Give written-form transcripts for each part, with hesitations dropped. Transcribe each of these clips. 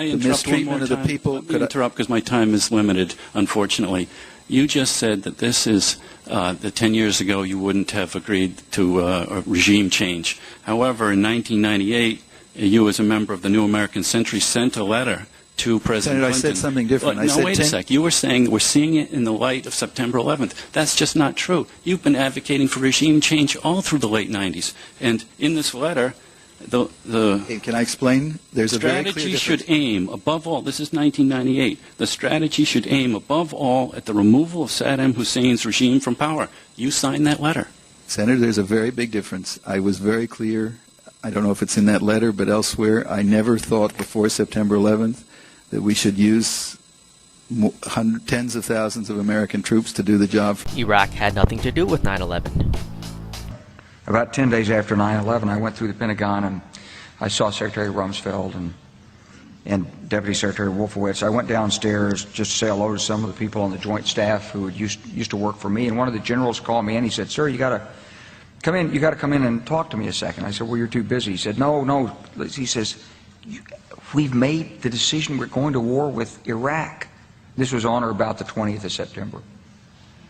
the mistreatment of the people. Let me interrupt because my time is limited, unfortunately. You just said that this is that 10 years ago you wouldn't have agreed to a regime change. However, in 1998, you as a member of the New American Century sent a letter to President Senator, Clinton. I said something different. No, wait a sec. You were saying that we're seeing it in the light of September 11th. That's just not true. You've been advocating for regime change all through the late 90s. And in this letter, Can I explain? There's a very clear strategy difference. should aim, above all, this is 1998, the strategy should aim, above all, at the removal of Saddam Hussein's regime from power. You signed that letter. Senator, there's a very big difference. I was very clear. I don't know if it's in that letter, but elsewhere, I never thought before September 11th that we should use tens of thousands of American troops to do the job. Iraq had nothing to do with 9/11. About 10 days after 9/11, I went through the Pentagon and I saw Secretary Rumsfeld and Deputy Secretary Wolfowitz. I went downstairs just to say hello to some of the people on the Joint Staff who used to work for me. And one of the generals called me in. He said, "Sir, you got to come in. You got to come in and talk to me a second." I said, "Well, you're too busy." He said, "No." He says, "We've made the decision. We're going to war with Iraq." This was on or about the 20th of September.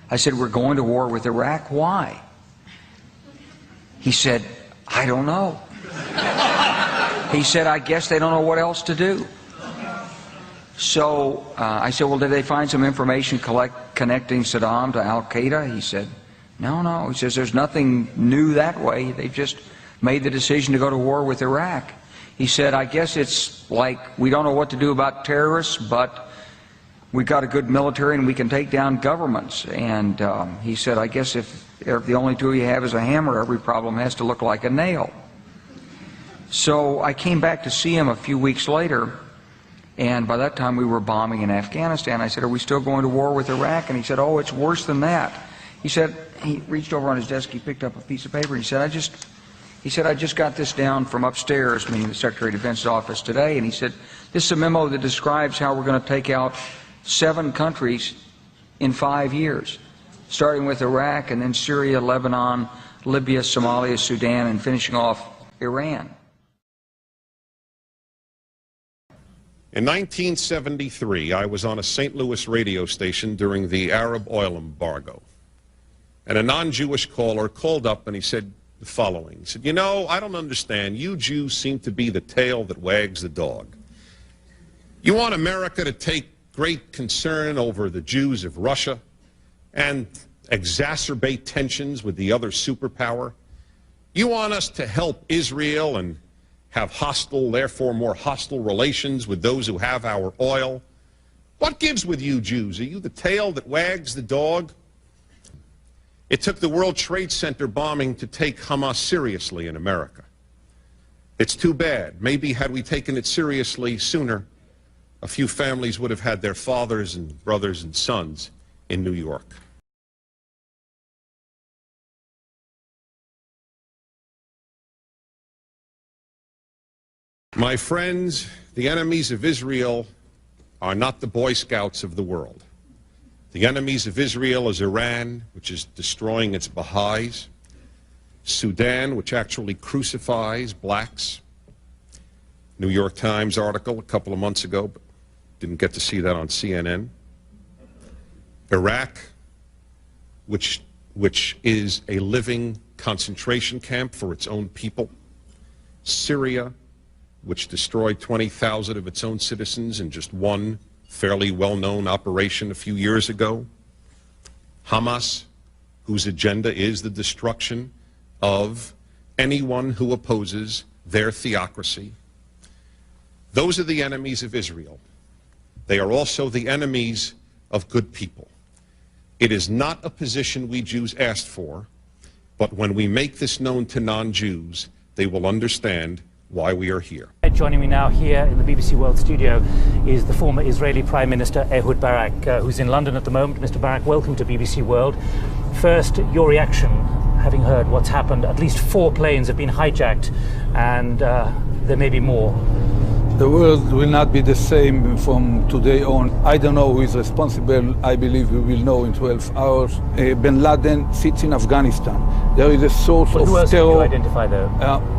I said, "We're going to war with Iraq. Why?" He said, "I don't know." He said, "I guess they don't know what else to do." So I said, "Well, did they find some information connecting Saddam to Al-Qaeda?" He said, No. He says, "There's nothing new that way. They've just made the decision to go to war with Iraq." He said, "I guess it's like we don't know what to do about terrorists, but we've got a good military and we can take down governments." And he said, "I guess if the only tool you have is a hammer, every problem has to look like a nail." So I came back to see him a few weeks later, and by that time we were bombing in Afghanistan. I said, "Are we still going to war with Iraq?" And he said, "Oh, it's worse than that." He said, he reached over on his desk, he picked up a piece of paper, and he said, I just got this down from upstairs," meaning the Secretary of Defense's office today, and he said, "This is a memo that describes how we're going to take out 7 countries in 5 years, starting with Iraq and then Syria, Lebanon, Libya, Somalia, Sudan, and finishing off Iran." In 1973, I was on a St. Louis radio station during the Arab oil embargo. And a non-Jewish caller called up and he said the following. He said, "You know, I don't understand. You Jews seem to be the tail that wags the dog. You want America to take great concern over the Jews of Russia and exacerbate tensions with the other superpower. You want us to help Israel and have hostile, therefore more hostile relations with those who have our oil. What gives with you Jews? Are you the tail that wags the dog?" It took the World Trade Center bombing to take Hamas seriously in America. It's too bad. Maybe had we taken it seriously sooner, a few families would have had their fathers and brothers and sons in New York. My friends, the enemies of Israel are not the Boy Scouts of the world. The enemies of Israel is Iran, which is destroying its Baha'is, Sudan, which actually crucifies blacks. New York Times article a couple of months ago, but didn't get to see that on CNN. Iraq, which is a living concentration camp for its own people. Syria, which destroyed 20,000 of its own citizens in just one fairly well-known operation a few years ago. Hamas, whose agenda is the destruction of anyone who opposes their theocracy. Those are the enemies of Israel. They are also the enemies of good people. It is not a position we Jews asked for, but when we make this known to non-Jews, they will understand why we are here. Joining me now here in the BBC World studio is the former Israeli Prime Minister Ehud Barak, who's in London at the moment. Mr. Barak, welcome to BBC World. First, your reaction, having heard what's happened. At least 4 planes have been hijacked, and there may be more. The world will not be the same from today on. I don't know who is responsible. I believe we will know in 12 hours. Bin Laden sits in Afghanistan. There is a source of who else terror. Can you identify, though?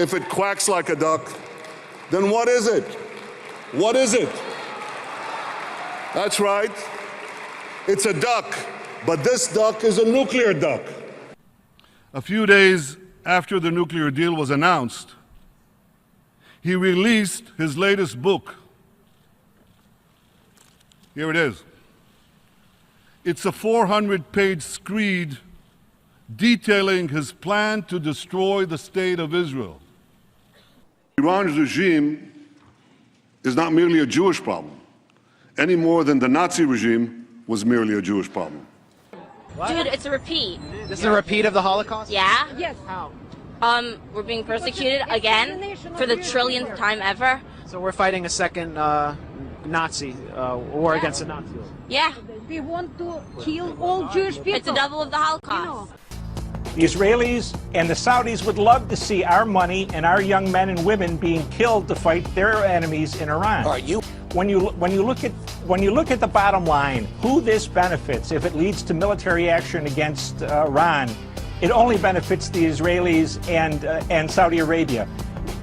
if it quacks like a duck, then what is it? What is it? That's right. It's a duck, but this duck is a nuclear duck. A few days after the nuclear deal was announced, he released his latest book. Here it is. It's a 400-page screed detailing his plan to destroy the state of Israel. Iran's regime is not merely a Jewish problem, any more than the Nazi regime was merely a Jewish problem. Dude, it's a repeat. This is a repeat of the Holocaust? Yeah? Yes. How? We're being persecuted again for the trillionth time ever. So we're fighting a second Nazi war against the Nazis. Yeah. We want to kill all Jewish people. It's a double of the Holocaust. The Israelis and the Saudis would love to see our money and our young men and women being killed to fight their enemies in Iran. Are you? When you look at the bottom line, who this benefits if it leads to military action against Iran, it only benefits the Israelis and Saudi Arabia.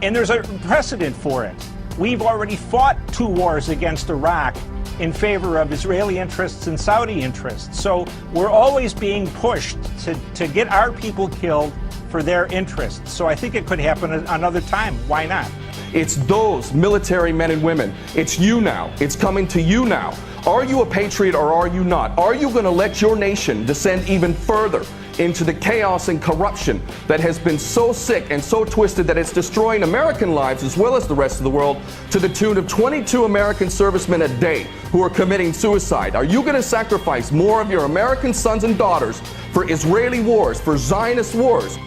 And there's a precedent for it. We've already fought 2 wars against Iraq in favor of Israeli interests and Saudi interests. So we're always being pushed to get our people killed for their interests. So I think it could happen another time. Why not? It's those military men and women. It's you now. It's coming to you now. Are you a patriot or are you not? Are you going to let your nation descend even further into the chaos and corruption that has been so sick and so twisted that it's destroying American lives as well as the rest of the world, to the tune of 22 American servicemen a day who are committing suicide? Are you going to sacrifice more of your American sons and daughters for Israeli wars, for Zionist wars?